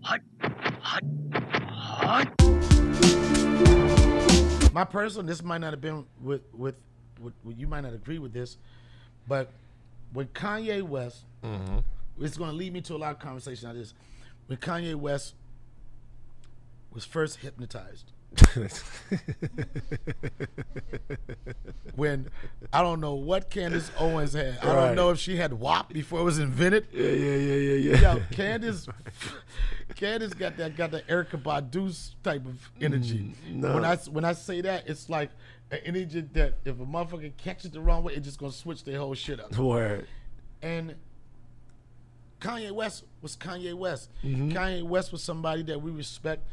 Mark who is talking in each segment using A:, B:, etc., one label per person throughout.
A: Hot, hot, hot. My personal, this might not have been with you might not agree with this, but when Kanye West, it's going to lead me to a lot of conversation on this. When Kanye West was first hypnotized, when I don't know what Candace Owens had. I don't know if she had WAP before it was invented.
B: Yeah.
A: Yo, Candace got that Erykah Badu type of energy.
B: No.
A: When I say that, it's like an energy that if a motherfucker catches it the wrong way, it's just gonna switch their whole shit up.
B: Word.
A: And Kanye West was Kanye West.
B: Mm-hmm.
A: Kanye West was somebody that we respect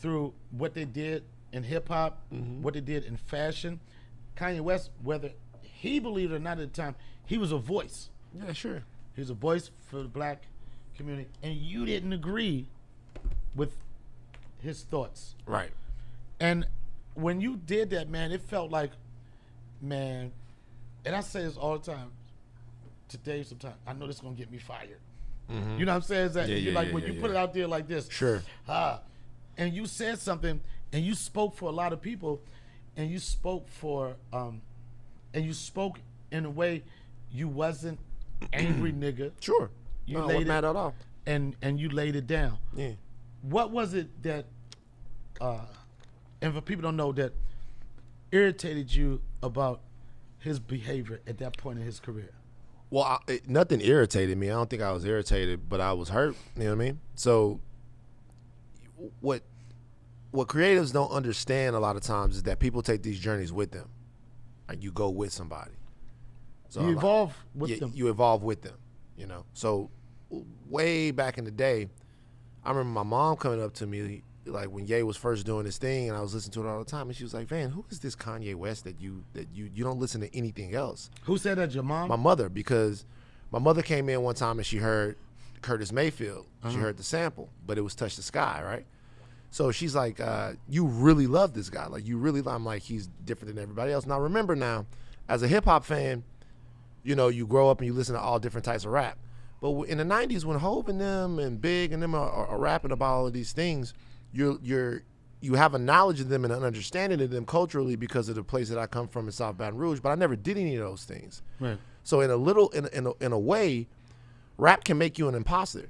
A: through what they did in hip hop, what they did in fashion. Kanye West, whether he believed it or not at the time, he was a voice.
B: Yeah, sure.
A: He was a voice for the black community, and you didn't agree with his thoughts.
B: Right.
A: And when you did that, man, it felt like, man, and I say this all the time, today sometimes, I know this is going to get me fired. You know what I'm saying? Is that when you put it out there like this,
B: sure.
A: And you said something, and you spoke for a lot of people, and you spoke for, and you spoke in a way you wasn't angry nigga.
B: Sure.
A: You
B: no,
A: laid
B: wasn't
A: it,
B: mad at all.
A: and you laid it down.
B: Yeah.
A: What was it that, and for people don't know, that irritated you about his behavior at that point in his career?
B: Well, nothing irritated me. I don't think I was irritated, but I was hurt. You know what I mean? So, what creatives don't understand a lot of times is that people take these journeys with them. Like you go with somebody. So
A: You evolve with them.
B: You evolve with them. You know. So, way back in the day, I remember my mom coming up to me like when Ye was first doing his thing, and I was listening to it all the time, and she was like, "Van, who is this Kanye West that you don't listen to anything else?"
A: Who said that? Your mom?
B: My mother, because my mother came in one time and she heard Curtis Mayfield. She heard the sample, but it was Touch the Sky, right? So she's like, you really love this guy. Like, you really love him. Like, he's different than everybody else. Now, remember now, as a hip-hop fan, you know, you grow up and you listen to all different types of rap. But in the 90s, when Hov and them and Big and them are rapping about all of these things, you have a knowledge of them and an understanding of them culturally because of the place that I come from in South Baton Rouge, but I never did any of those things.
A: Right.
B: So in a way, rap can make you an imposter.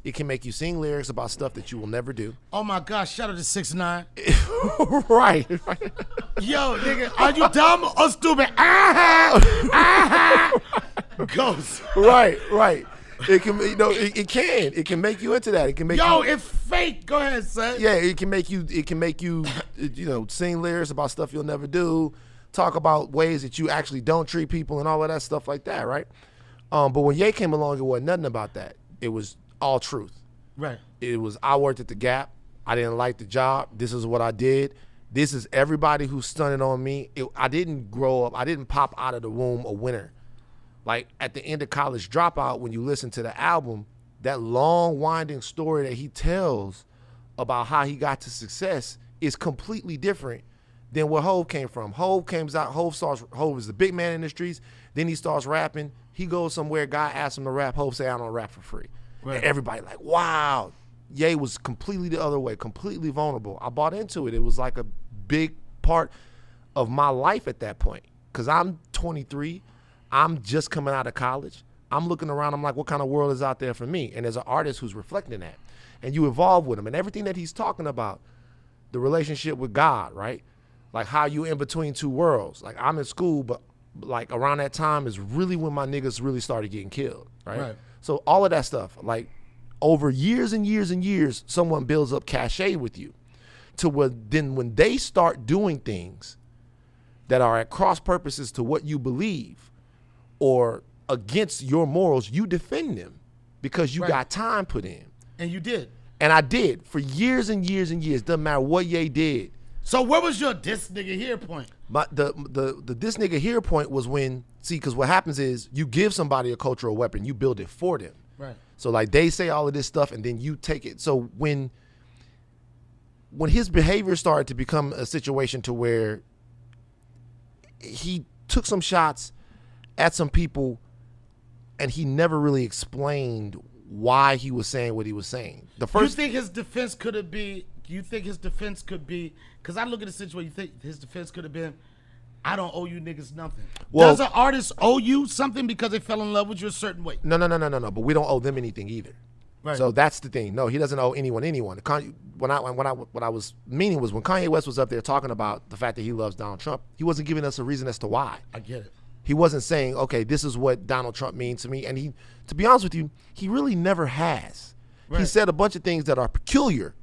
B: It can make you sing lyrics about stuff that you will never do.
A: Oh my gosh, shout out to 6ix9ine.
B: Right.
A: Yo, nigga, are you dumb or stupid? Ghost.
B: Right. It can, you know, it can make you into that. It can make
A: it's fake. Go ahead, son.
B: Yeah, it can make you, you know, sing lyrics about stuff you'll never do, talk about ways that you actually don't treat people and all of that stuff like that, right? But when Ye came along, it wasn't nothing about that. It was all truth.
A: Right.
B: It was, I worked at the Gap. I didn't like the job. This is what I did. This is everybody who's stunning on me. I didn't grow up. I didn't pop out of the womb a winner. Like at the end of College Dropout, when you listen to the album, that long winding story that he tells about how he got to success is completely different than where Hov came from. Hov is the big man in the streets. Then he starts rapping. He goes somewhere, guy asks him to rap. Hov say, I don't rap for free. Right. And everybody like, wow. Ye was completely the other way, completely vulnerable. I bought into it. It was like a big part of my life at that point. Because I'm 23. I'm just coming out of college. I'm looking around. I'm like, what kind of world is out there for me? And there's an artist who's reflecting that. And you evolve with him. And everything that he's talking about, the relationship with God, right? Like how you in between two worlds. Like I'm in school, but like around that time is really when my niggas really started getting killed, right? So all of that stuff, like over years and years and years, someone builds up cachet with you to where then when they start doing things that are at cross purposes to what you believe or against your morals, you defend them because you got time put in.
A: And you did.
B: And I did for years and years and years. Doesn't matter what Ye did.
A: So where was your this nigga here point?
B: But the this nigga here point was when, see, because what happens is you give somebody a cultural weapon, you build it for them.
A: Right.
B: So like they say all of this stuff and then you take it. So when his behavior started to become a situation to where he took some shots at some people and he never really explained why he was saying what he was saying. The
A: You
B: first
A: think his defense could have been? You think his defense could be? Because I look at the situation. You think his defense could have been? I don't owe you niggas nothing.
B: Well-
A: Does an artist owe you something because they fell in love with you a certain way?
B: no. But we don't owe them anything either.
A: Right.
B: So that's the thing. No, he doesn't owe anyone. What I was meaning was when Kanye West was up there talking about the fact that he loves Donald Trump, he wasn't giving us a reason as to why.
A: I get it.
B: He wasn't saying, okay, this is what Donald Trump means to me. And he, to be honest with you, he really never has. He
A: Right.
B: said a bunch of things that are peculiar,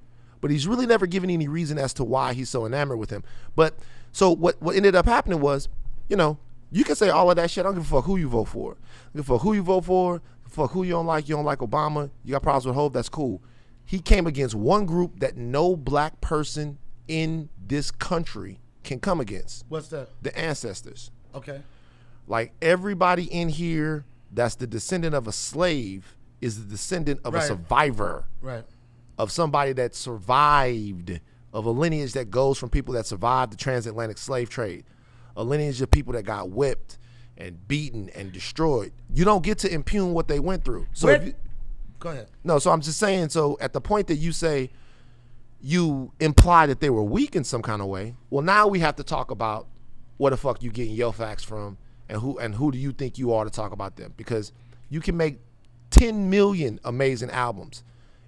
B: but he's really never given any reason as to why he's so enamored with him. But so what ended up happening was, you can say all of that shit. I don't give a fuck who you vote for. I don't give a fuck who you vote for. Fuck who you don't like. You don't like Obama. You got problems with Hov. That's cool. He came against one group that no black person in this country can come against.
A: What's that?
B: The ancestors.
A: Okay.
B: Like everybody in here that's the descendant of a slave is the descendant of a
A: Right.
B: survivor,
A: Right.
B: of somebody that survived, of a lineage that goes from people that survived the transatlantic slave trade, a lineage of people that got whipped and beaten and destroyed. You don't get to impugn what they went through. So if you,
A: Go ahead.
B: no, so I'm just saying, so at the point that you say you imply that they were weak in some kind of way, well, now we have to talk about where the fuck you getting your facts from and who do you think you are to talk about them? Because you can make 10 million amazing albums.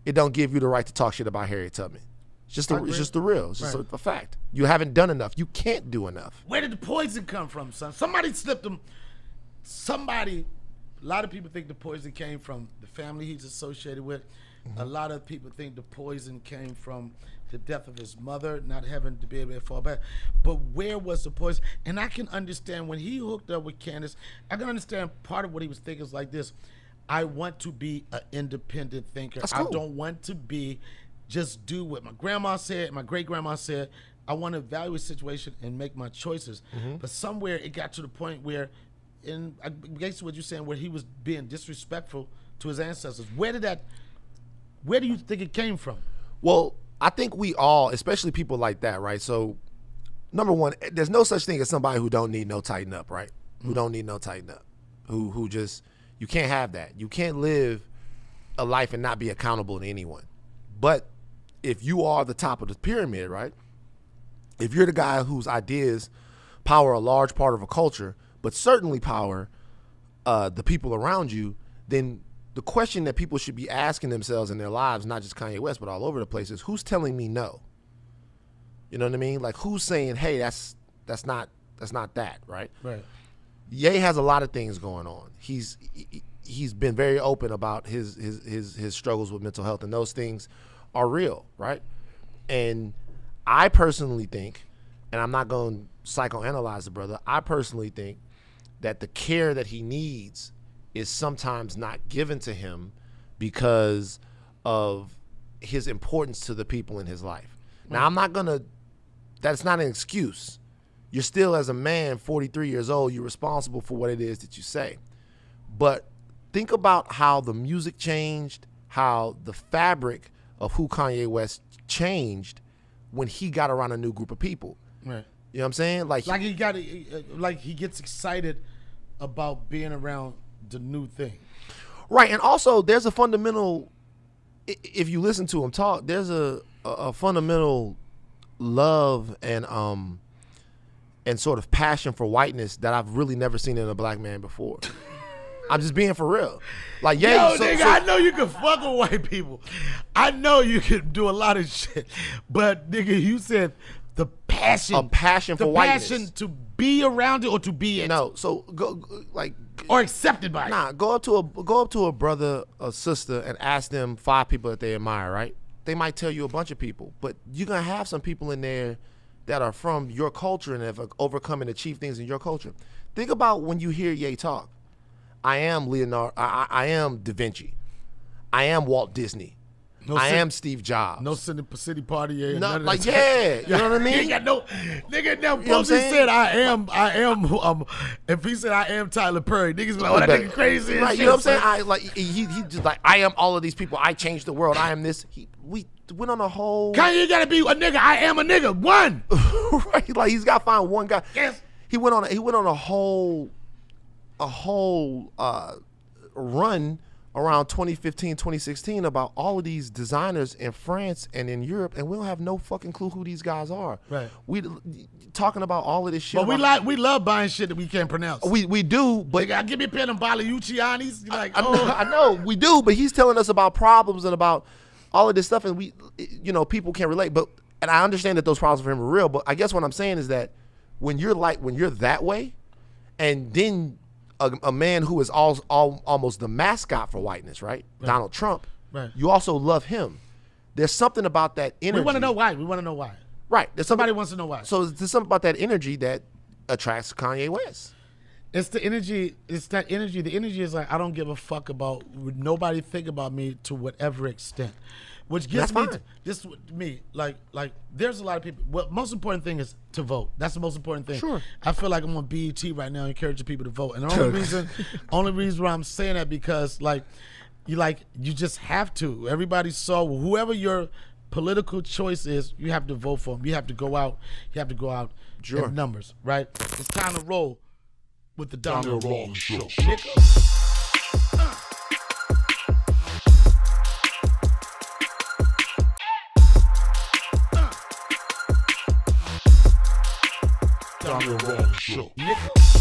B: It don't give you the right to talk shit about Harriet Tubman. It's just
A: I agree.
B: the real. It's just
A: Right.
B: a fact. You haven't done enough. You can't do enough.
A: Where did the poison come from, son? Somebody slipped him. A lot of people think the poison came from the family he's associated with. A lot of people think the poison came from the death of his mother, not having to be able to fall back. But where was the poison? And I can understand when he hooked up with Candace, I can understand part of what he was thinking is like this. I want to be an independent thinker.
B: That's
A: I
B: cool.
A: don't want to be just do what my grandma said, my great grandma said. I want to evaluate the situation and make my choices. But somewhere it got to the point where, I guess what you're saying, where he was being disrespectful to his ancestors. Where do you think it came from?
B: Well, I think we all, especially people like that, right? So, number one, there's no such thing as somebody who don't need no tighten up, right? Who don't need no tighten up. Who just, you can't have that. You can't live a life and not be accountable to anyone. But if you are the top of the pyramid, right? If you're the guy whose ideas power a large part of a culture, but certainly power the people around you, then the question that people should be asking themselves in their lives, not just Kanye West, but all over the place, is who's telling me no? You know what I mean? Like who's saying, hey, that's not that, right?
A: Right.
B: Ye has a lot of things going on. He's been very open about his struggles with mental health, and those things are real, right? And I personally think, and I'm not going to psychoanalyze the brother, I personally think that the care that he needs is sometimes not given to him because of his importance to the people in his life. Now, I'm not going to, that's not an excuse. You're still, as a man, 43 years old, you're responsible for what it is that you say. But think about how the music changed, how the fabric of who Kanye West changed when he got around a new group of people.
A: Right.
B: You know what I'm saying? Like
A: he gets excited about being around the new thing.
B: right, and also there's a fundamental, if you listen to him talk, there's a fundamental love and sort of passion for whiteness that I've really never seen in a black man before. I'm just being for real. Like, yeah,
A: Yo, nigga, I know you can fuck with white people. I know you can do a lot of shit. But, nigga, you said the passion.
B: A passion for whiteness.
A: The passion to be around it or to be it.
B: no, so go like
A: Or accepted by it.
B: nah, go up to a brother or sister and ask them 5 people that they admire, right? They might tell you a bunch of people, but you're gonna have some people in there that are from your culture and have overcome and achieved things in your culture. Think about when you hear Ye talk. I am Leonardo. I am Da Vinci. I am Walt Disney. I am Steve Jobs.
A: No city party. Yeah,
B: No,
A: none of
B: like,
A: that.
B: yeah, you know what I mean?
A: He ain't got no, nigga, now,
B: know what I'm
A: Posey
B: saying?
A: said, I am, if he said I am Tyler Perry, niggas be like, oh, that nigga crazy as
B: Right,
A: shit,
B: you know what I'm saying?
A: son.
B: I like he just like, I am all of these people. I changed the world. I am this. We went on a whole
A: Kanye gotta be a nigga. I am a nigga. One.
B: right. Like he's got to find one guy.
A: Yes.
B: He went on a whole run around 2015, 2016 about all of these designers in France and in Europe, and we don't have no fucking clue who these guys are.
A: Right.
B: We talking about all of this shit.
A: But we love buying shit that we can't pronounce.
B: We do, but
A: Nigga, give me a pen and Baliucciani's. You're like,
B: I know we do, but he's telling us about problems and about all of this stuff, and we, you know, people can't relate. But and I understand that those problems for him are real. But I guess what I'm saying is that when you're that way, and then a man who is almost the mascot for whiteness, right? Donald Trump.
A: Right.
B: You also love him. There's something about that energy.
A: we want to know why. We want to know why.
B: Right.
A: Somebody wants to know why.
B: So there's something about that energy that attracts Kanye West.
A: It's the energy. It's that energy. The energy is like, I don't give a fuck about, nobody think about me to whatever extent. Which gets
B: That's
A: me,
B: fine.
A: just me, like, there's a lot of people. Well, most important thing is to vote. That's the most important thing.
B: Sure.
A: I feel like I'm on BET right now, encouraging people to vote. And the only reason why I'm saying that because you just have to. Everybody saw whoever your political choice is, you have to vote for them. You have to go out. You have to go out
B: Sure.
A: in numbers, right? It's time to roll with the Donnell
C: Rawlings Show. Donnell Rawlings Show.
A: Nigga.